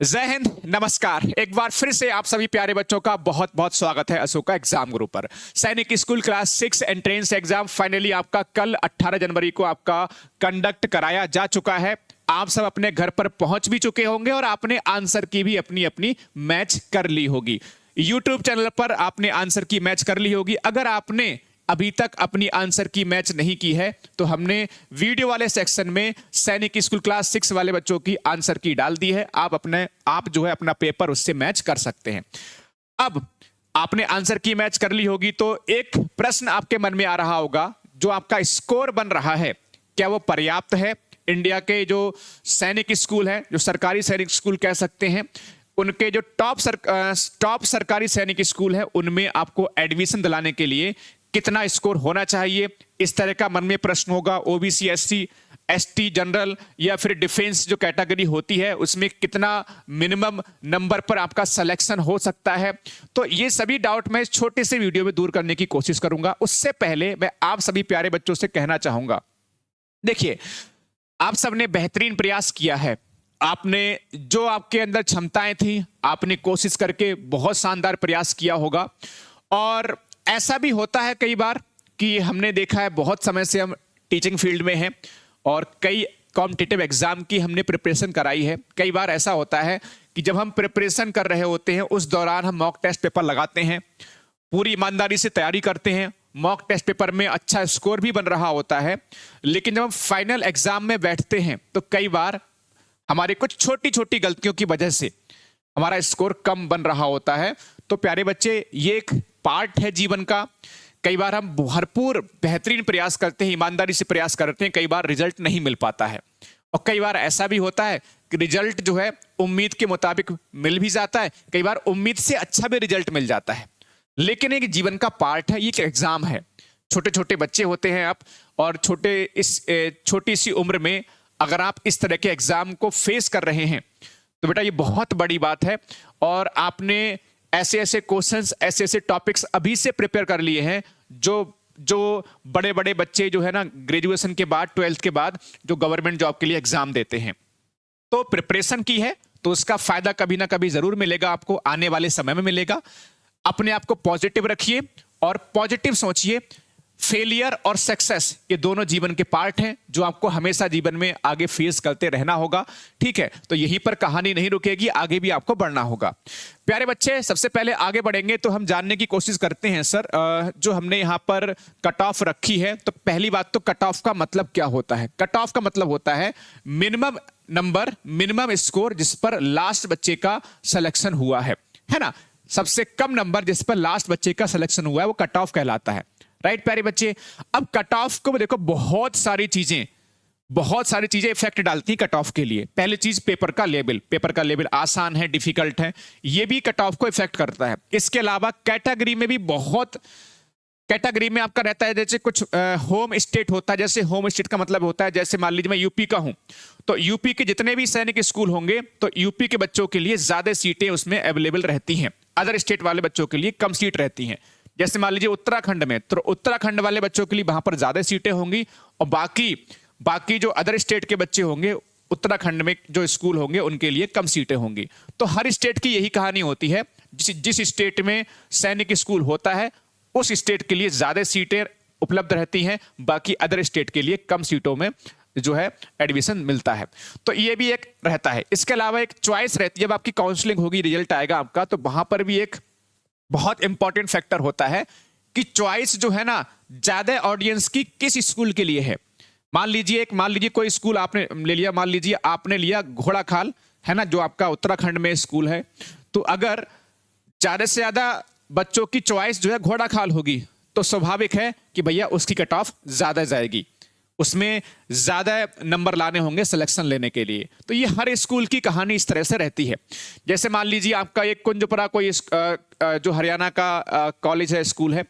जय हिंद, नमस्कार। एक बार फिर से आप सभी प्यारे बच्चों का बहुत बहुत स्वागत है अशोका एग्जाम गुरु पर। सैनिक school class 6 entrance exam finally आपका कल 18 जनवरी को आपका कंडक्ट कराया जा चुका है। आप सब अपने घर पर पहुंच भी चुके होंगे और आपने आंसर की भी अपनी अपनी मैच कर ली होगी। यूट्यूब चैनल पर आपने आंसर की मैच कर ली होगी। अगर आपने अभी तक अपनी आंसर की मैच नहीं की है तो हमने वीडियो वाले सेक्शन में सैनिक स्कूल क्लास 6 वाले बच्चों की आंसर की डाल दी है। आप जो है अपना पेपर उससे मैच कर सकते हैं। अब आपने आंसर की मैच कर ली होगी तो एक प्रश्न आपके मन में आ रहा होगा, जो आपका स्कोर बन रहा है क्या वो पर्याप्त है? इंडिया के जो सैनिक स्कूल है, जो सरकारी सैनिक स्कूल कह सकते हैं, उनके जो टॉप सरकारी सैनिक स्कूल है उनमें आपको एडमिशन दिलाने के लिए कितना स्कोर होना चाहिए? इस तरह का मन में प्रश्न होगा। ओबीसी, एससी, एसटी, जनरल या फिर डिफेंस जो कैटेगरी होती है उसमें कितना मिनिमम नंबर पर आपका सिलेक्शन हो सकता है? तो ये सभी डाउट मैं इस छोटे से वीडियो में दूर करने की कोशिश करूंगा। उससे पहले मैं आप सभी प्यारे बच्चों से कहना चाहूंगा, देखिए, आप सबने बेहतरीन प्रयास किया है। आपने जो आपके अंदर क्षमताएं थी आपने कोशिश करके बहुत शानदार प्रयास किया होगा। और ऐसा भी होता है कई बार कि हमने देखा है, बहुत समय से हम टीचिंग फील्ड में हैं और कई कॉम्पिटिटिव एग्जाम की हमने प्रिपरेशन कराई है। कई बार ऐसा होता है कि जब हम प्रिपरेशन कर रहे होते हैं उस दौरान हम मॉक टेस्ट पेपर लगाते हैं, पूरी ईमानदारी से तैयारी करते हैं, मॉक टेस्ट पेपर में अच्छा स्कोर भी बन रहा होता है, लेकिन जब हम फाइनल एग्जाम में बैठते हैं तो कई बार हमारे कुछ छोटी छोटी गलतियों की वजह से हमारा स्कोर कम बन रहा होता है। तो प्यारे बच्चे, ये एक पार्ट है जीवन का। कई बार हम भरपूर बेहतरीन प्रयास करते हैं, ईमानदारी से प्रयास करते हैं, कई बार रिजल्ट नहीं मिल पाता है और कई बार ऐसा भी होता है कि रिजल्ट जो है उम्मीद के मुताबिक मिल भी जाता है, कई बार उम्मीद से अच्छा भी रिजल्ट मिल जाता है। लेकिन एक जीवन का पार्ट है, ये एक एग्जाम है। छोटे छोटे बच्चे होते हैं आप, और छोटी सी उम्र में अगर आप इस तरह के एग्जाम को फेस कर रहे हैं तो बेटा ये बहुत बड़ी बात है। और आपने ऐसे ऐसे क्वेश्चंस, ऐसे ऐसे टॉपिक्स अभी से प्रिपेयर कर लिए हैं जो बड़े बड़े बच्चे जो है ना, ग्रेजुएशन के बाद, 12th के बाद जो गवर्नमेंट जॉब के लिए एग्जाम देते हैं, तो प्रिपरेशन की है तो उसका फायदा कभी ना कभी जरूर मिलेगा, आपको आने वाले समय में मिलेगा। अपने आप को पॉजिटिव रखिए और पॉजिटिव सोचिए। फेलियर और सक्सेस ये दोनों जीवन के पार्ट हैं जो आपको हमेशा जीवन में आगे फेस करते रहना होगा। ठीक है, तो यहीं पर कहानी नहीं रुकेगी, आगे भी आपको बढ़ना होगा। प्यारे बच्चे, सबसे पहले आगे बढ़ेंगे तो हम जानने की कोशिश करते हैं सर, जो हमने यहाँ पर कट ऑफ रखी है, तो पहली बात तो कट ऑफ का मतलब क्या होता है? कट ऑफ का मतलब होता है मिनिमम नंबर, मिनिमम स्कोर जिस पर लास्ट बच्चे का सिलेक्शन हुआ है ना। सबसे कम नंबर जिस पर लास्ट बच्चे का सिलेक्शन हुआ है वो कट ऑफ कहलाता है। राइट प्यारे बच्चे, अब कट ऑफ को देखो, बहुत सारी चीजें इफेक्ट डालती हैं कट ऑफ के लिए। पहली चीज पेपर का लेवल आसान है, डिफिकल्ट है, ये भी कट ऑफ को इफेक्ट करता है। इसके अलावा कैटेगरी में भी कैटेगरी में आपका रहता है, जैसे कुछ होम स्टेट होता है। जैसे होम स्टेट का मतलब होता है, जैसे मान लीजिए मैं यूपी का हूं तो यूपी के जितने भी सैनिक स्कूल होंगे तो यूपी के बच्चों के लिए ज्यादा सीटें उसमें अवेलेबल रहती हैं, अदर स्टेट वाले बच्चों के लिए कम सीट रहती हैं। जैसे मान लीजिए उत्तराखंड में, तो उत्तराखंड वाले बच्चों के लिए वहां पर ज्यादा सीटें होंगी और बाकी जो अदर स्टेट के बच्चे होंगे, उत्तराखंड में जो स्कूल होंगे उनके लिए कम सीटें होंगी। तो हर स्टेट की यही कहानी होती है, जिस स्टेट में सैनिक स्कूल होता है उस स्टेट के लिए ज्यादा सीटें उपलब्ध रहती हैं, बाकी अदर स्टेट के लिए कम सीटों में जो है एडमिशन मिलता है। तो ये भी एक रहता है। इसके अलावा एक चॉइस रहती है, जब आपकी काउंसलिंग होगी, रिजल्ट आएगा आपका, तो वहां पर भी एक बहुत इंपॉर्टेंट फैक्टर होता है कि चॉइस जो है ना, ज्यादा ऑडियंस की किस स्कूल के लिए है। मान लीजिए कोई स्कूल आपने ले लिया, मान लीजिए आपने लिया घोड़ाखाल, है ना, जो आपका उत्तराखंड में स्कूल है। तो अगर ज्यादा से ज्यादा बच्चों की चॉइस जो है घोड़ाखाल होगी तो स्वाभाविक है कि भैया उसकी कट ऑफ ज्यादा जाएगी, उसमें ज्यादा नंबर लाने होंगे सिलेक्शन लेने के लिए। तो ये हर स्कूल की कहानी इस तरह से रहती है। जैसे मान लीजिए आपका एक कुंजपुरा कोई जो हरियाणा का कॉलेज है, स्कूल है,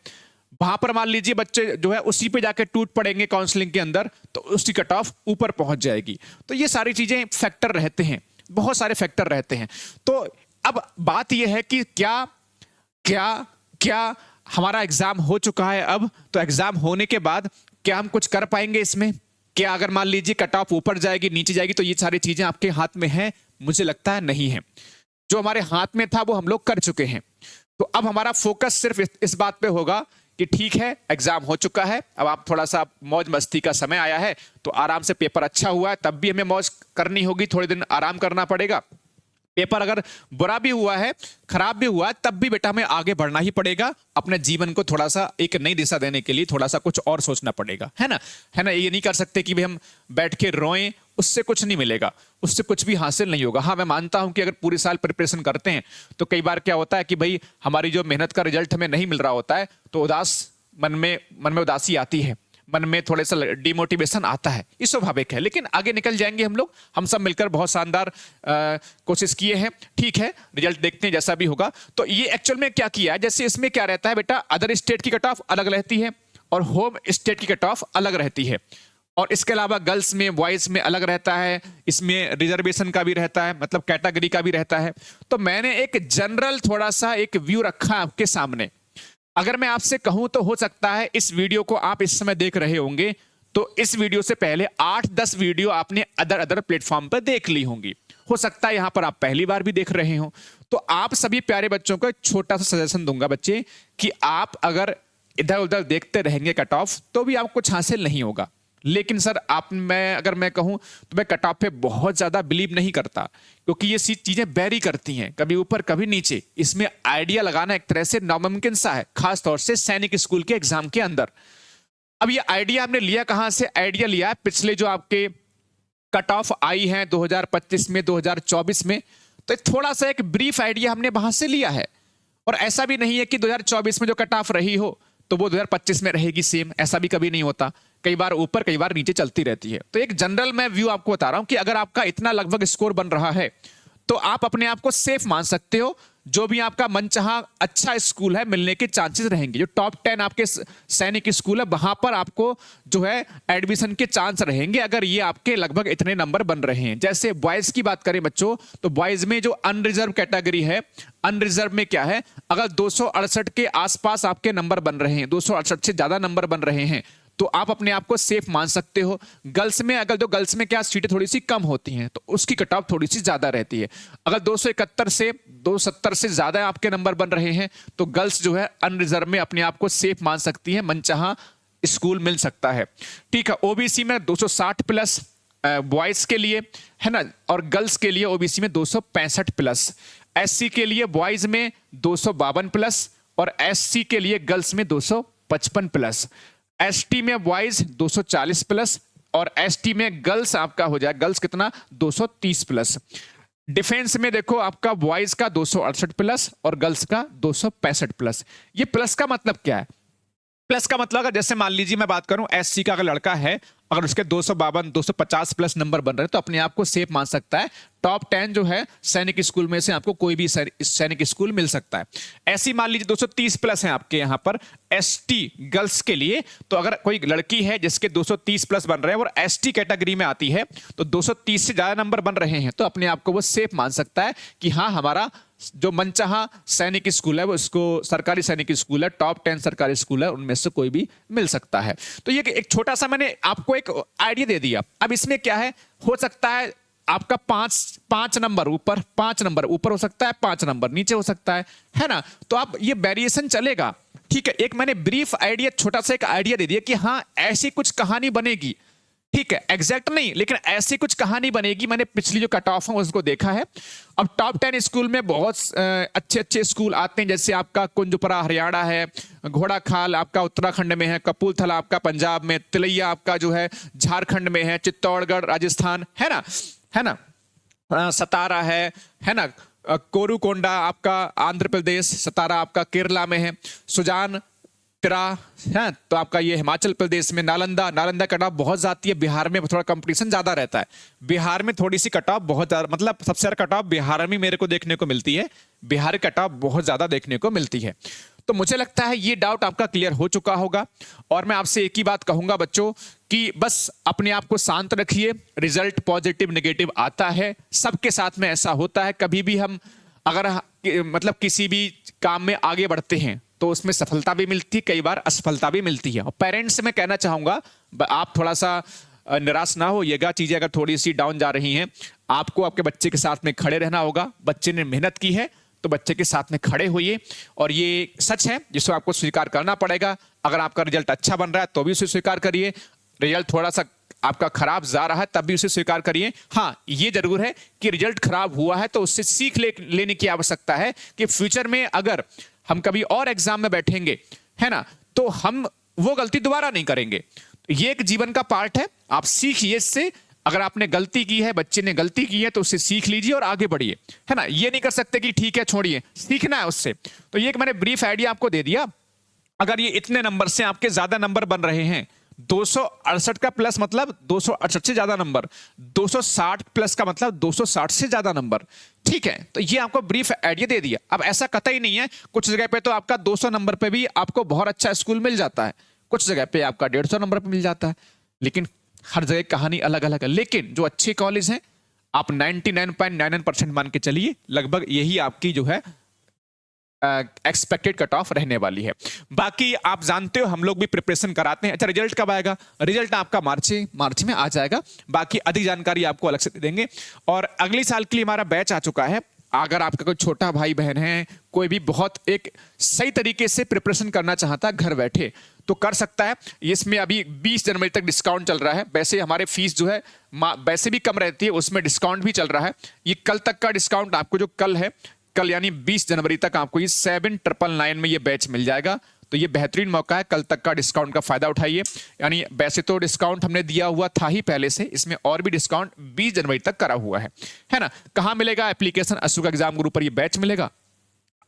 वहां पर मान लीजिए बच्चे जो है उसी पे जाके टूट पड़ेंगे काउंसलिंग के अंदर, तो उसकी कट ऑफ ऊपर पहुंच जाएगी। तो ये सारी चीजें फैक्टर रहते हैं, बहुत सारे फैक्टर रहते हैं। तो अब बात यह है कि क्या हमारा एग्जाम हो चुका है अब, तो एग्जाम होने के बाद क्या हम कुछ कर पाएंगे इसमें? क्या अगर मान लीजिए कट ऑफ ऊपर जाएगी, नीचे जाएगी, तो ये सारी चीजें आपके हाथ में हैं? मुझे लगता है नहीं है। जो हमारे हाथ में था वो हम लोग कर चुके हैं। तो अब हमारा फोकस सिर्फ इस बात पे होगा कि ठीक है, एग्जाम हो चुका है, अब आप थोड़ा सा मौज मस्ती का समय आया है, तो आराम से पेपर अच्छा हुआ है तब भी हमें मौज करनी होगी, थोड़े दिन आराम करना पड़ेगा। पेपर अगर बुरा भी हुआ है, खराब भी हुआ है, तब भी बेटा हमें आगे बढ़ना ही पड़ेगा। अपने जीवन को थोड़ा सा एक नई दिशा देने के लिए थोड़ा सा कुछ और सोचना पड़ेगा, है ना? है ना? ये नहीं कर सकते कि भाई हम बैठ के रोएं, उससे कुछ नहीं मिलेगा, उससे कुछ भी हासिल नहीं होगा। हाँ, मैं मानता हूं कि अगर पूरे साल प्रिपरेशन करते हैं तो कई बार क्या होता है कि भाई हमारी जो मेहनत का रिजल्ट हमें नहीं मिल रहा होता है, तो मन में उदासी आती है, मन में थोड़ा सा डिमोटिवेशन आता है, ये स्वाभाविक है। लेकिन आगे निकल जाएंगे हम लोग, हम सब मिलकर बहुत शानदार कोशिश किए हैं। ठीक है, रिजल्ट देखते हैं जैसा भी होगा। तो ये एक्चुअल में क्या किया है, जैसे इसमें क्या रहता है बेटा, अदर स्टेट की कट ऑफ अलग रहती है और होम स्टेट की कट ऑफ अलग रहती है, और इसके अलावा गर्ल्स में बॉयज में अलग रहता है, इसमें रिजर्वेशन का भी रहता है, मतलब कैटेगरी का भी रहता है। तो मैंने एक जनरल थोड़ा सा एक व्यू रखा है आपके सामने। अगर मैं आपसे कहूं तो हो सकता है इस वीडियो को आप इस समय देख रहे होंगे तो इस वीडियो से पहले 8-10 वीडियो आपने अदर प्लेटफॉर्म पर देख ली होंगी। हो सकता है यहां पर आप पहली बार भी देख रहे हो। तो आप सभी प्यारे बच्चों को एक छोटा सा सजेशन दूंगा बच्चे, कि आप अगर इधर उधर देखते रहेंगे कट ऑफ, तो भी आपको कुछ हासिल नहीं होगा। लेकिन सर अगर मैं कहूं तो मैं कट ऑफ पे बहुत ज्यादा बिलीव नहीं करता, क्योंकि ये चीजें वेरी करती हैं, कभी ऊपर कभी नीचे। इसमें आइडिया लगाना एक तरह से नामुमकिन सा है, खास तौर से सैनिक स्कूल के एग्जाम के अंदर। अब ये आइडिया हमने लिया कहां से? आइडिया लिया है पिछले जो आपके कट ऑफ आई है 2025 में, 2024 में। तो थोड़ा सा एक ब्रीफ आइडिया हमने वहां से लिया है। और ऐसा भी नहीं है कि 2024 में जो कट ऑफ रही हो तो वो 2025 में रहेगी सेम, ऐसा भी कभी नहीं होता। कई बार ऊपर कई बार नीचे चलती रहती है। तो एक जनरल मैं व्यू आपको बता रहा हूं कि अगर आपका इतना लगभग स्कोर बन रहा है तो आप अपने आप को सेफ मान सकते हो। जो भी आपका मनचाहा अच्छा स्कूल है, मिलने के चांसेस रहेंगे। जो टॉप 10 आपके सैनिक स्कूल है, वहां पर आपको जो है एडमिशन के चांस रहेंगे, अगर ये आपके लगभग इतने नंबर बन रहे हैं। जैसे बॉयज की बात करें बच्चों, तो बॉयज में जो अनरिजर्व कैटेगरी है, अनरिजर्व में क्या है, अगर 268 के आसपास आपके नंबर बन रहे हैं, 268 से ज्यादा नंबर बन रहे हैं, तो आप अपने आप को सेफ मान सकते हो। गर्ल्स में अगर गर्ल्स में क्या सीटें थोड़ी सी कम होती हैं, तो उसकी कट ऑफ थोड़ी सी ज्यादा रहती है। अगर 271 से 270 से ज्यादा आपके नंबर बन रहे हैं, तो गर्ल्स जो है अनरिजर्व में अपने आप को सेफ मान सकती है, मनचाहा स्कूल मिल सकता है। ठीक है, ओबीसी में 260 प्लस बॉयज के लिए, है ना, और गर्ल्स के लिए ओबीसी में 265 प्लस, एससी के लिए बॉयज में 252 प्लस और एससी के लिए गर्ल्स में 255 प्लस, एसटी में बॉयज 240 प्लस और एसटी में गर्ल्स आपका हो जाए, गर्ल्स कितना, 230 प्लस। डिफेंस में देखो आपका बॉयज का 268 प्लस और गर्ल्स का 265 प्लस। ये प्लस का मतलब क्या है? प्लस का मतलब अगर जैसे मान लीजिए मैं बात करूं एससी का अगर लड़का है, अगर उसके 252 250 प्लस नंबर बन रहे हैं, तो अपने आप को सेफ मान सकता है। टॉप 10 जो है सैनिक स्कूल में से आपको कोई भी सैनिक स्कूल मिल सकता है। ऐसी मान लीजिए 230 प्लस है आपके यहां पर एसटी गर्ल्स के लिए, तो अगर कोई लड़की है जिसके 230 प्लस बन रहे हैं और एसटी कैटेगरी में आती है, तो 230 से ज्यादा नंबर बन रहे हैं, तो अपने आप को वो सेफ मान सकता है कि हाँ, हमारा जो मनचाहा सैनिक स्कूल है वो उसको सरकारी सैनिक स्कूल है, टॉप 10 सरकारी स्कूल है, उनमें से कोई भी मिल सकता है। तो ये एक छोटा सा मैंने आपको एक आइडिया दे दिया। अब इसमें क्या है, हो सकता है आपका पांच नंबर ऊपर, 5 नंबर ऊपर हो सकता है, 5 नंबर नीचे हो सकता है ना? तो आप ये वेरिएशन चलेगा। ठीक है, एक मैंने ब्रीफ आइडिया, छोटा सा एक आइडिया दे दिया कि हाँ, ऐसी कुछ कहानी बनेगी। ठीक है, एग्जैक्ट नहीं, लेकिन ऐसी कुछ कहानी बनेगी। मैंने पिछली जो कट ऑफ है उसको देखा है। अब टॉप 10 स्कूल में बहुत अच्छे अच्छे स्कूल आते हैं, जैसे आपका कुंजपुरा हरियाणा है, घोड़ाखाल आपका उत्तराखंड में है, कपूरथला आपका पंजाब में, तिलैया आपका जो है झारखंड में है, चित्तौड़गढ़ राजस्थान है ना, सतारा है ना, कोरुकोंडा आपका आंध्र प्रदेश, सतारा आपका केरला में है, सुजान तिरा है तो आपका ये हिमाचल प्रदेश में, नालंदा कट ऑफ बहुत जाती है। बिहार में थोड़ा कंपटीशन ज्यादा रहता है, बिहार में थोड़ी सी कट ऑफ बहुत ज्यादा, मतलब सबसे ज्यादा कट ऑफ बिहार में मेरे को देखने को मिलती है, बिहार कट ऑफ बहुत ज्यादा देखने को मिलती है। तो मुझे लगता है ये डाउट आपका क्लियर हो चुका होगा। और मैं आपसे एक ही बात कहूंगा बच्चों कि बस अपने आप को शांत रखिए। रिजल्ट पॉजिटिव नेगेटिव आता है, सबके साथ में ऐसा होता है। कभी भी हम अगर मतलब किसी भी काम में आगे बढ़ते हैं तो उसमें सफलता भी मिलती है, कई बार असफलता भी मिलती है। और पेरेंट्स से मैं कहना चाहूंगा, आप थोड़ा सा निराश ना होइएगा। चीजें अगर थोड़ी सी डाउन जा रही हैं, आपको आपके बच्चे के साथ में खड़े रहना होगा। बच्चे ने मेहनत की है तो बच्चे के साथ में खड़े होइए, और ये सच है जिसको आपको स्वीकार करना पड़ेगा। अगर आपका रिजल्ट अच्छा बन रहा है तो भी उसे स्वीकार करिए, रिजल्ट थोड़ा सा आपका खराब जा रहा है तब भी उसे स्वीकार करिए। हाँ, ये जरूर है कि रिजल्ट खराब हुआ है तो उससे सीख लेने की आवश्यकता है कि फ्यूचर में अगर हम कभी और एग्जाम में बैठेंगे, है ना, तो हम वो गलती दोबारा नहीं करेंगे। ये एक जीवन का पार्ट है, आप सीखिए इससे। अगर आपने गलती की है, बच्चे ने गलती की है, तो उससे सीख लीजिए और आगे बढ़िए, है ना। ये नहीं कर सकते कि ठीक है छोड़िए, सीखना है उससे। तो ये एक मैंने ब्रीफ आइडिया आपको दे दिया। अगर ये इतने नंबर से आपके ज्यादा नंबर बन रहे हैं, 268 का प्लस मतलब 268 से ज्यादा नंबर, 260 प्लस का मतलब 260 से ज्यादा नंबर, ठीक है। तो ये आपको ब्रीफ आइडिया दे दिया। अब ऐसा कतई नहीं है, कुछ जगह पे तो आपका 200 नंबर पे भी आपको बहुत अच्छा स्कूल मिल जाता है, कुछ जगह पे आपका 150 नंबर पे मिल जाता है, लेकिन हर जगह कहानी अलग अलग है। लेकिन जो अच्छे कॉलेज हैं, आप 99.99% मान के चलिए, लगभग यही आपकी जो है एक्सपेक्टेड कट ऑफ रहने वाली है। बाकी आप जानते हो हम लोग भी प्रिपरेशन कराते हैं। अच्छा, रिजल्ट कब आएगा? रिजल्ट आपका मार्च में आ जाएगा। बाकी अधिक जानकारी आपको अलग से दे देंगे। और अगले साल के लिए हमारा बैच आ चुका है। अगर आपका कोई छोटा भाई बहन है, कोई भी बहुत एक सही तरीके से प्रिपरेशन करना चाहता है घर बैठे, तो कर सकता है। इसमें अभी 20 जनवरी तक डिस्काउंट चल रहा है। वैसे हमारे फीस जो है वैसे भी कम रहती है, उसमें डिस्काउंट भी चल रहा है। ये कल तक का डिस्काउंट आपको, जो कल है, कल यानी 20 जनवरी तक आपको ये 7999 में ये बैच मिल जाएगा। तो ये बेहतरीन मौका है, कल तक का डिस्काउंट का फायदा उठाइए। यानी वैसे तो डिस्काउंट हमने दिया हुआ था ही पहले से, इसमें और भी डिस्काउंट 20 जनवरी तक करा हुआ है ना। कहां मिलेगा? एप्लीकेशन अशोका एग्जाम ग्रुप पर ये बैच मिलेगा।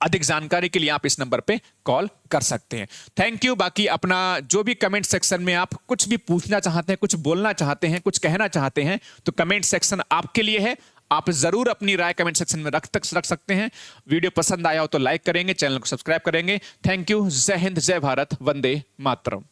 अधिक जानकारी के लिए आप इस नंबर पे कॉल कर सकते हैं। Thank you. बाकी अपना जो भी कमेंट सेक्शन में आप कुछ भी पूछना चाहते हैं, कुछ बोलना चाहते हैं, कुछ कहना चाहते हैं, तो कमेंट सेक्शन आपके लिए है। आप जरूर अपनी राय कमेंट सेक्शन में रख सकते हैं। वीडियो पसंद आया हो तो लाइक करेंगे, चैनल को सब्सक्राइब करेंगे। Thank you. जय हिंद, जय भारत, वंदे मातरम।